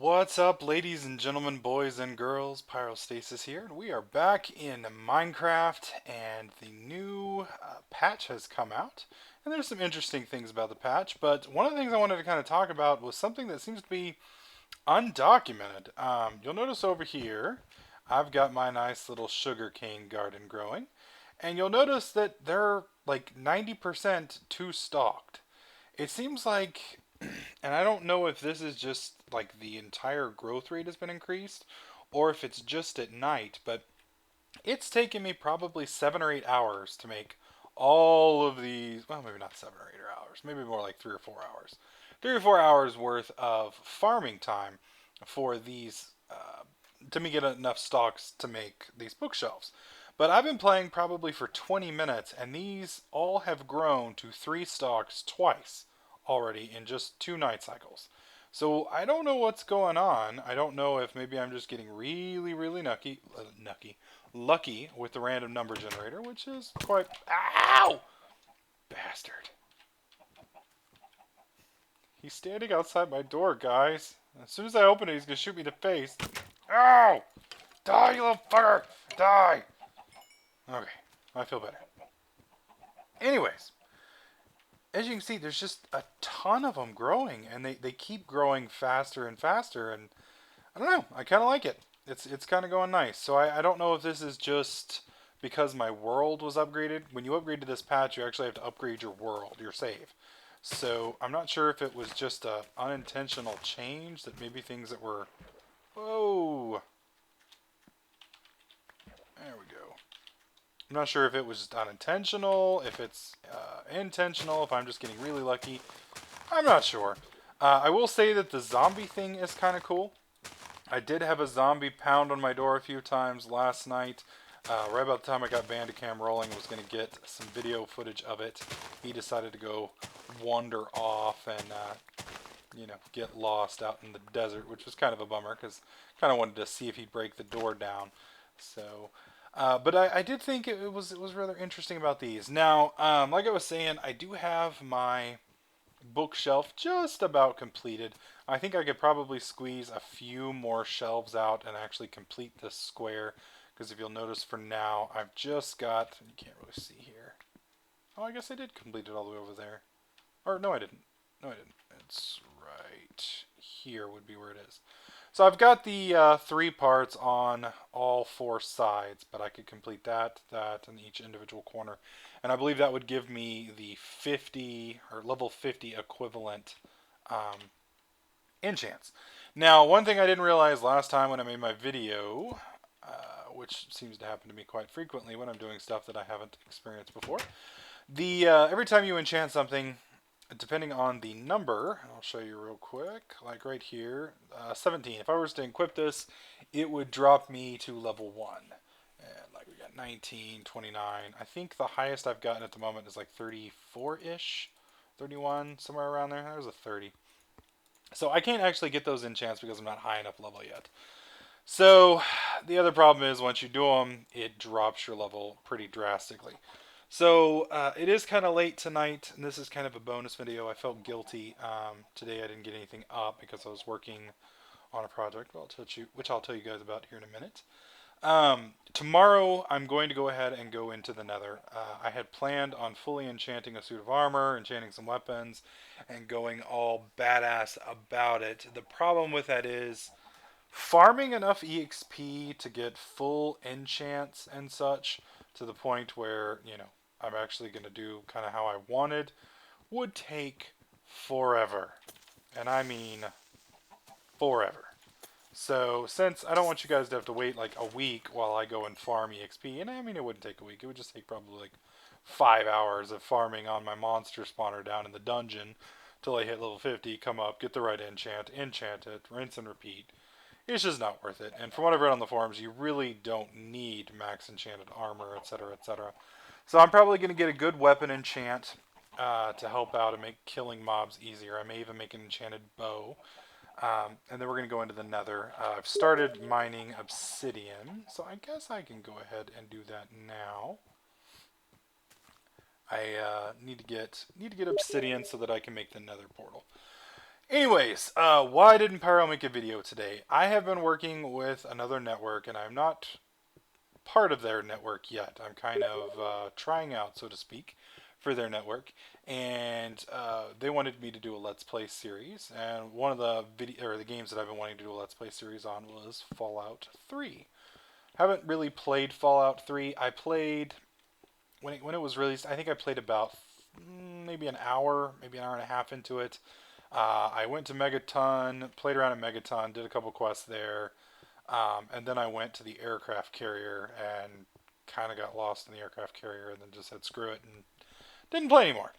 What's up, ladies and gentlemen, boys and girls? Pyrostasis here, and we are back in Minecraft, and the new patch has come out. And there's some interesting things about the patch, but one of the things I wanted to kind of talk about was something that seems to be undocumented. You'll notice over here, I've got my nice little sugarcane garden growing, and you'll notice that they're like 90% two-stalked. It seems like, and I don't know if this is just like the entire growth rate has been increased or if it's just at night, but it's taken me probably 7 or 8 hours to make all of these. Well, maybe not 7 or 8 hours, maybe more like 3 or 4 hours. 3 or 4 hours worth of farming time for these to me get enough stalks to make these bookshelves. But I've been playing probably for 20 minutes, and these all have grown to 3 stalks twice already in just 2 night cycles. So I don't know what's going on. I don't know if maybe I'm just getting really, really lucky with the random number generator, which is quite. Ow! Bastard. He's standing outside my door, guys. As soon as I open it, he's gonna shoot me in the face. Ow! Die, you little fucker! Die! Okay, I feel better. Anyways, as you can see, there's just a ton of them growing, and they keep growing faster and faster, and I don't know, I kind of like it. It's kind of going nice. So I don't know if this is just because my world was upgraded. When you upgrade to this patch, you actually have to upgrade your world, your save. So I'm not sure if it was just a unintentional change, that maybe things that were... Whoa! There we go. I'm not sure if it was just unintentional, if it's intentional, if I'm just getting really lucky. I'm not sure. I will say that the zombie thing is kind of cool. I did have a zombie pound on my door a few times last night. Right about the time I got Bandicam rolling, was going to get some video footage of it. He decided to go wander off and, get lost out in the desert, which was kind of a bummer because kind of wanted to see if he'd break the door down. So, but I did think it was rather interesting about these. Now, like I was saying, I do have my bookshelf just about completed. I think I could probably squeeze a few more shelves out and actually complete this square. Because if you'll notice for now, I've just got, you can't really see here. Oh, I guess I did complete it all the way over there. Or no, I didn't. No, I didn't. It's right here would be where it is. So I've got the 3 parts on all 4 sides, but I could complete that, and each individual corner. And I believe that would give me the 50, or level 50 equivalent um, enchants. Now, one thing I didn't realize last time when I made my video, which seems to happen to me quite frequently when I'm doing stuff that I haven't experienced before, the every time you enchant something, depending on the number, I'll show you real quick, like right here, 17. If I was to equip this, it would drop me to level 1. And like we got 19, 29. I think the highest I've gotten at the moment is like 34-ish, 31, somewhere around there. There's a 30. So I can't actually get those enchants because I'm not high enough level yet. So the other problem is once you do them, it drops your level pretty drastically. So it is kind of late tonight, and this is kind of a bonus video. I felt guilty. Today I didn't get anything up because I was working on a project, which I'll tell you guys about here in a minute. Tomorrow I'm going to go ahead and go into the nether. I had planned on fully enchanting a suit of armor, enchanting some weapons, and going all badass about it. The problem with that is farming enough EXP to get full enchants and such to the point where, I'm actually going to do kind of how I wanted would take forever. And I mean forever. So, since I don't want you guys to have to wait like a week while I go and farm EXP, and I mean it wouldn't take a week, it would just take probably like 5 hours of farming on my monster spawner down in the dungeon till I hit level 50, come up, get the right enchant it, rinse and repeat. It's just not worth it. And from what I've read on the forums, you really don't need max enchanted armor, etc., etc. So I'm probably going to get a good weapon enchant to help out and make killing mobs easier. I may even make an enchanted bow. And then we're going to go into the nether. I've started mining obsidian, so I guess I can go ahead and do that now. I need to get obsidian so that I can make the nether portal. Anyways, why didn't Pyro make a video today? I have been working with another network, and I'm not part of their network yet. I'm kind of trying out, so to speak, for their network, and they wanted me to do a Let's Play series. And one of the the games that I've been wanting to do a Let's Play series on was Fallout 3. Haven't really played Fallout 3. I played when it was released. I think I played about maybe maybe an hour and a half into it. I went to Megaton, played around in Megaton, did a couple quests there, and then I went to the aircraft carrier and kind of got lost in the aircraft carrier and then just said screw it and didn't play anymore.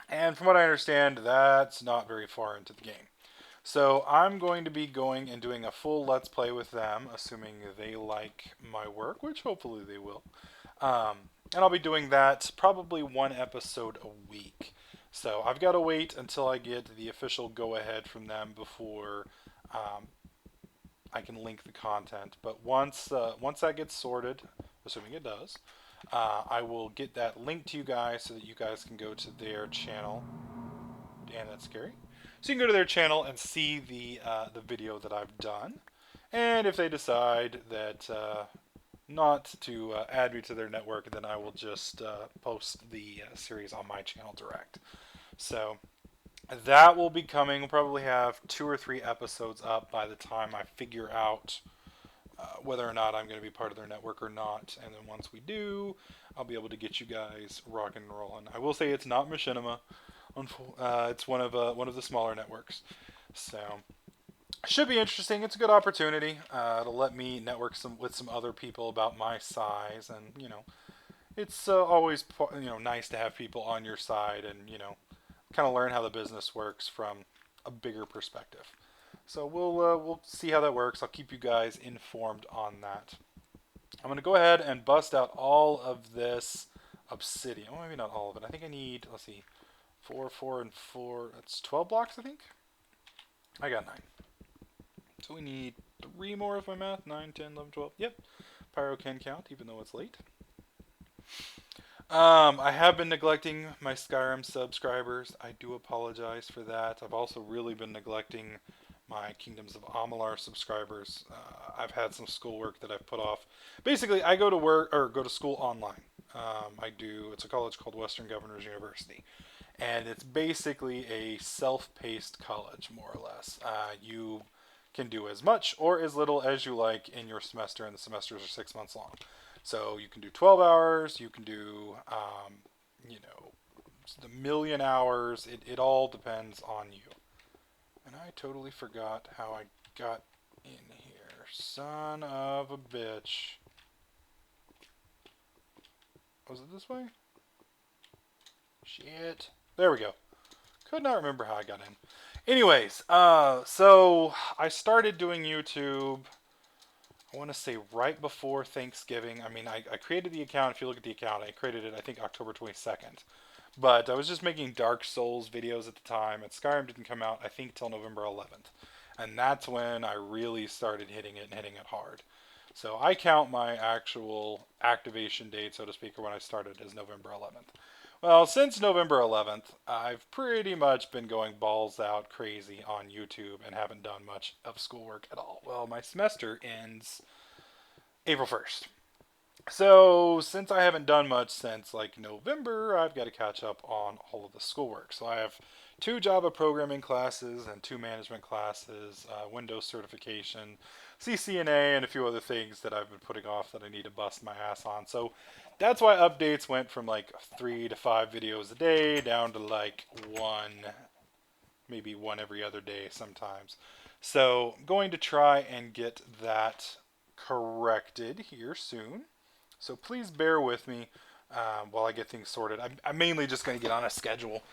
And from what I understand, that's not very far into the game. So I'm going to be going and doing a full Let's Play with them, assuming they like my work, which hopefully they will. And I'll be doing that probably one episode a week. So I've got to wait until I get the official go-ahead from them before I can link the content. But once that gets sorted, assuming it does, I will get that linked to you guys so that you guys can go to their channel. Damn, that's scary. So you can go to their channel and see the video that I've done. And if they decide that not to add me to their network, then I will just post the series on my channel direct. So that will be coming. We'll probably have 2 or 3 episodes up by the time I figure out whether or not I'm going to be part of their network or not. And then once we do, I'll be able to get you guys rocking and rolling. I will say it's not Machinima. It's one of the smaller networks. So should be interesting. It's a good opportunity. It'll let me network with some other people about my size, and it's always nice to have people on your side, and kind of learn how the business works from a bigger perspective. So we'll see how that works. I'll keep you guys informed on that. I'm gonna go ahead and bust out all of this obsidian. Well, maybe not all of it. I think I need, let's see, 4, 4, and 4. That's 12 blocks, I think. I got 9. So we need 3 more of my math. 9, 10, 11, 12. Yep. Pyro can count, even though it's late. I have been neglecting my Skyrim subscribers. I do apologize for that. I've also really been neglecting my Kingdoms of Amalur subscribers. I've had some schoolwork that I've put off. Basically, I go to work or go to school online. It's a college called Western Governors University. And it's basically a self-paced college, more or less. You can do as much or as little as you like in your semester, and the semesters are 6 months long. So you can do 12 hours, you can do, the million hours. It all depends on you. And I totally forgot how I got in here. Son of a bitch. Was it this way? Shit. There we go. Could not remember how I got in. Anyways, so I started doing YouTube, I want to say right before Thanksgiving. I mean, I created the account. If you look at the account, I created it, I think, October 22nd. But I was just making Dark Souls videos at the time, and Skyrim didn't come out, I think, till November 11th. And that's when I really started hitting it and hitting it hard. So I count my actual activation date, so to speak, or when I started, as November 11th. Well, since November 11th, I've pretty much been going balls out crazy on YouTube and haven't done much of schoolwork at all. Well, my semester ends April 1st. So, since I haven't done much since like November, I've got to catch up on all of the schoolwork. So, I have 2 Java programming classes and 2 management classes, Windows certification, CCNA, and a few other things that I've been putting off that I need to bust my ass on. So, that's why updates went from like 3 to 5 videos a day down to like 1, maybe 1 every other day sometimes. So, I'm going to try and get that corrected here soon. So please bear with me while I get things sorted. I'm mainly just going to get on a schedule,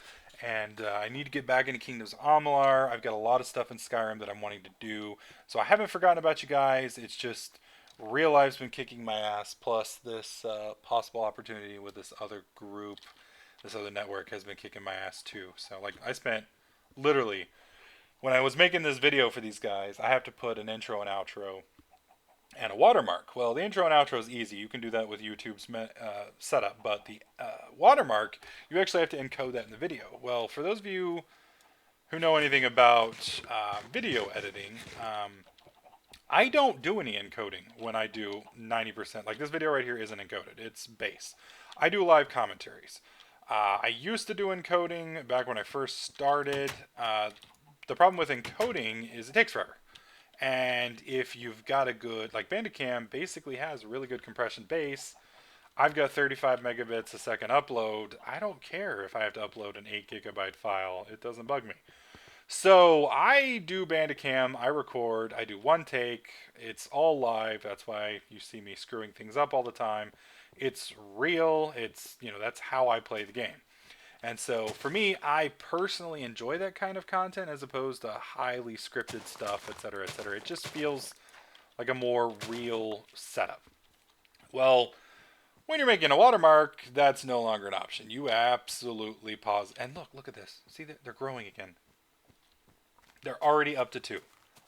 and I need to get back into Kingdoms of Amalur. I've got a lot of stuff in Skyrim that I'm wanting to do, so I haven't forgotten about you guys. It's just real life's been kicking my ass, plus this possible opportunity with this other group, this other network has been kicking my ass too. So like I spent literally, when I was making this video for these guys, I have to put an intro and outro and a watermark. Well, the intro and outro is easy. You can do that with YouTube's setup, but the watermark, you actually have to encode that in the video. Well, for those of you who know anything about video editing, I don't do any encoding when I do 90%. Like this video right here isn't encoded, it's base. I do live commentaries. I used to do encoding back when I first started. The problem with encoding is it takes forever. And if you've got a good, like Bandicam basically has a really good compression base. I've got 35 megabits a second upload. I don't care if I have to upload an 8 gigabyte file. It doesn't bug me. So I do Bandicam, I record, I do one take. It's all live. That's why you see me screwing things up all the time. It's real. It's, that's how I play the game. And so for me, I personally enjoy that kind of content as opposed to highly scripted stuff, etc., etc. It just feels like a more real setup. Well, when you're making a watermark, that's no longer an option. You absolutely pause. And look at this. See, they're growing again. They're already up to 2.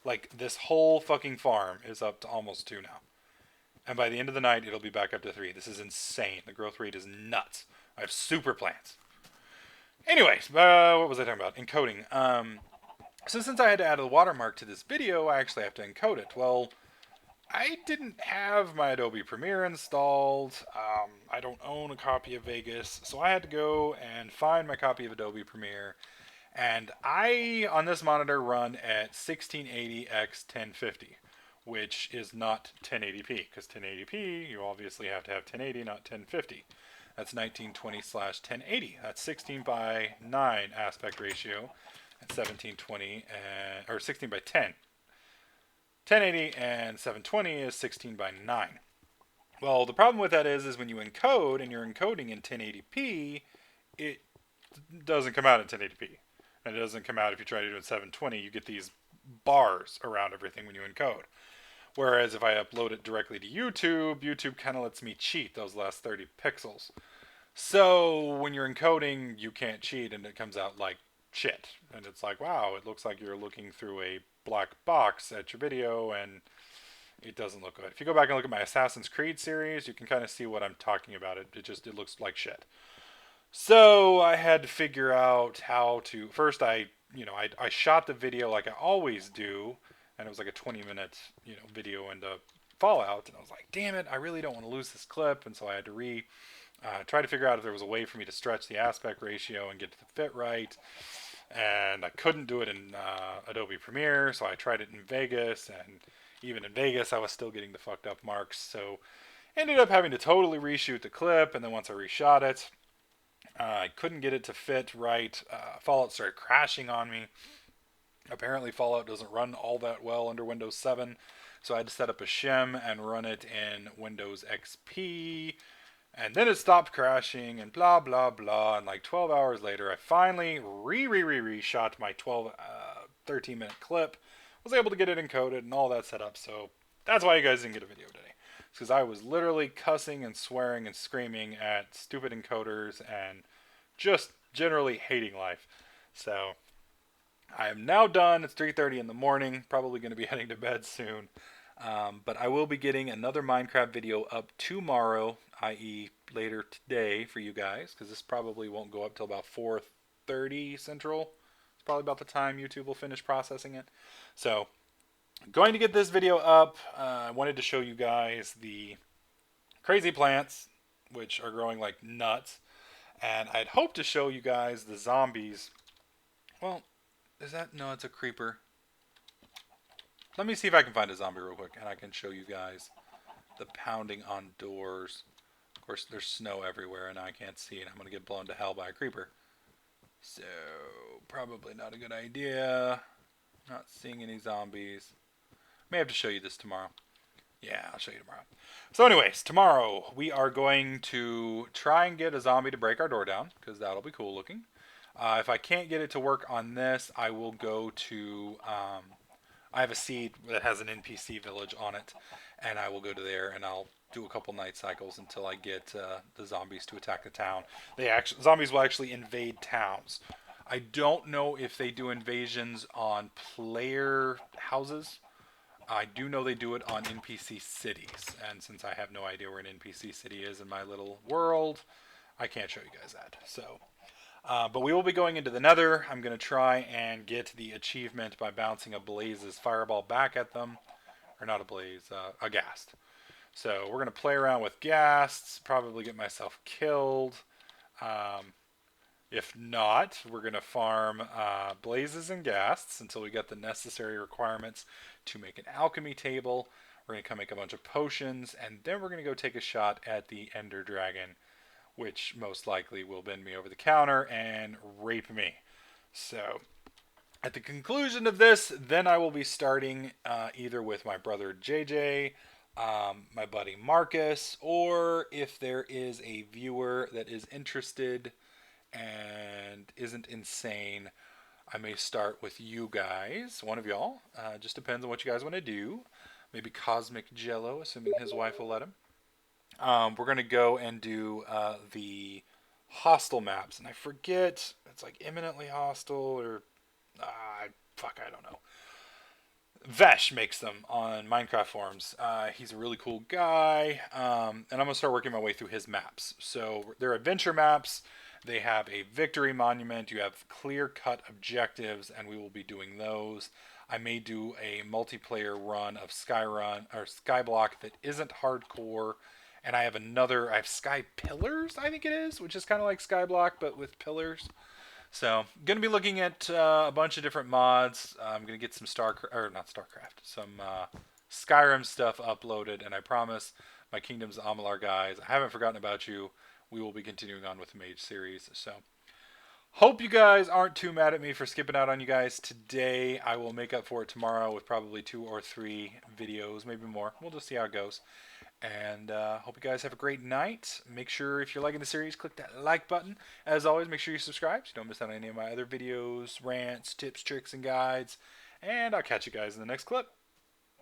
Like, this whole fucking farm is up to almost 2 now. And by the end of the night, it'll be back up to 3. This is insane. The growth rate is nuts. I have super plants. Anyways, what was I talking about? Encoding. So since I had to add a watermark to this video, I actually have to encode it. Well, I didn't have my Adobe Premiere installed. I don't own a copy of Vegas, so I had to go and find my copy of Adobe Premiere. And I, on this monitor, run at 1680 x 1050, which is not 1080p, because 1080p, you obviously have to have 1080, not 1050. That's 1920/1080. That's 16 by 9 aspect ratio, and 1720, or 16 by 10. 1080 and 720 is 16 by 9. Well, the problem with that is when you encode, and you're encoding in 1080p, it doesn't come out in 1080p. And it doesn't come out if you try to do it in 720. You get these bars around everything when you encode. Whereas if I upload it directly to YouTube, YouTube kind of lets me cheat those last 30 pixels. So when you're encoding, you can't cheat and it comes out like shit. And it's like, wow, it looks like you're looking through a black box at your video and it doesn't look good. If you go back and look at my Assassin's Creed series, you can kind of see what I'm talking about. It looks like shit. So I had to figure out how to. First, I shot the video like I always do, and it was like a 20-minute video into Fallout, and I was like, damn it, I really don't want to lose this clip, and so I had to try to figure out if there was a way for me to stretch the aspect ratio and get it to fit right. And I couldn't do it in Adobe Premiere, so I tried it in Vegas, and even in Vegas, I was still getting the fucked up marks. So ended up having to totally reshoot the clip, and then once I reshot it, I couldn't get it to fit right. Fallout started crashing on me. Apparently Fallout doesn't run all that well under Windows 7, so I had to set up a shim and run it in Windows XP, and then it stopped crashing and blah blah blah, and like 12 hours later I finally reshot my 13-minute clip, was able to get it encoded and all that set up, so that's why you guys didn't get a video today. Because I was literally cussing and swearing and screaming at stupid encoders and just generally hating life. So I am now done. It's 3:30 in the morning. Probably going to be heading to bed soon. But I will be getting another Minecraft video up tomorrow, i.e. later today for you guys. Because this probably won't go up till about 4:30 Central. It's probably about the time YouTube will finish processing it. So going to get this video up. I wanted to show you guys the crazy plants, which are growing like nuts. And I'd hoped to show you guys the zombies. Well, no, it's a creeper. Let me see if I can find a zombie real quick, and I can show you guys the pounding on doors. Of course, there's snow everywhere, and I can't see it. I'm going to get blown to hell by a creeper. So, probably not a good idea. Not seeing any zombies. May have to show you this tomorrow. Yeah, I'll show you tomorrow. So anyways, tomorrow we are going to try and get a zombie to break our door down, because that'll be cool looking. If I can't get it to work on this, I will go to... I have a seed that has an NPC village on it, and I will go to there and I'll do a couple night cycles until I get the zombies to attack the town. Zombies will actually invade towns. I don't know if they do invasions on player houses. I do know they do it on NPC cities, and since I have no idea where an NPC city is in my little world, I can't show you guys that. So But we will be going into the Nether. I'm going to try and get the achievement by bouncing a Blaze's fireball back at them. Or not a Blaze, a Ghast. So we're going to play around with Ghasts, probably get myself killed. Um, if not, we're going to farm Blazes and Ghasts until we get the necessary requirements to make an alchemy table. We're going to come make a bunch of potions, and then we're going to go take a shot at the Ender Dragon, which most likely will bend me over the counter and rape me. So, at the conclusion of this, then I will be starting either with my brother JJ, my buddy Marcus, or if there is a viewer that is interested and isn't insane, I may start with you guys, one of y'all. Just depends on what you guys want to do. Maybe Cosmic Jello, assuming his wife will let him. We're going to go and do the hostile maps. And I forget, it's like imminently hostile or... I don't know. Vesh makes them on Minecraft forums. He's a really cool guy. And I'm going to start working my way through his maps. So they're adventure maps. They have a victory monument. You have clear-cut objectives, and we will be doing those. I may do a multiplayer run of Skyblock that isn't hardcore. And I have Sky Pillars, I think it is, which is kind of like Skyblock, but with pillars. So, going to be looking at a bunch of different mods. I'm going to get some some Skyrim stuff uploaded, and I promise my Kingdoms of Amalur guys, I haven't forgotten about you. We will be continuing on with the Mage series. So, hope you guys aren't too mad at me for skipping out on you guys today. I will make up for it tomorrow with probably 2 or 3 videos, maybe more. We'll just see how it goes. And hope you guys have a great night. Make sure, if you're liking the series, click that like button. As always, make sure you subscribe so you don't miss out on any of my other videos, rants, tips, tricks, and guides. And I'll catch you guys in the next clip.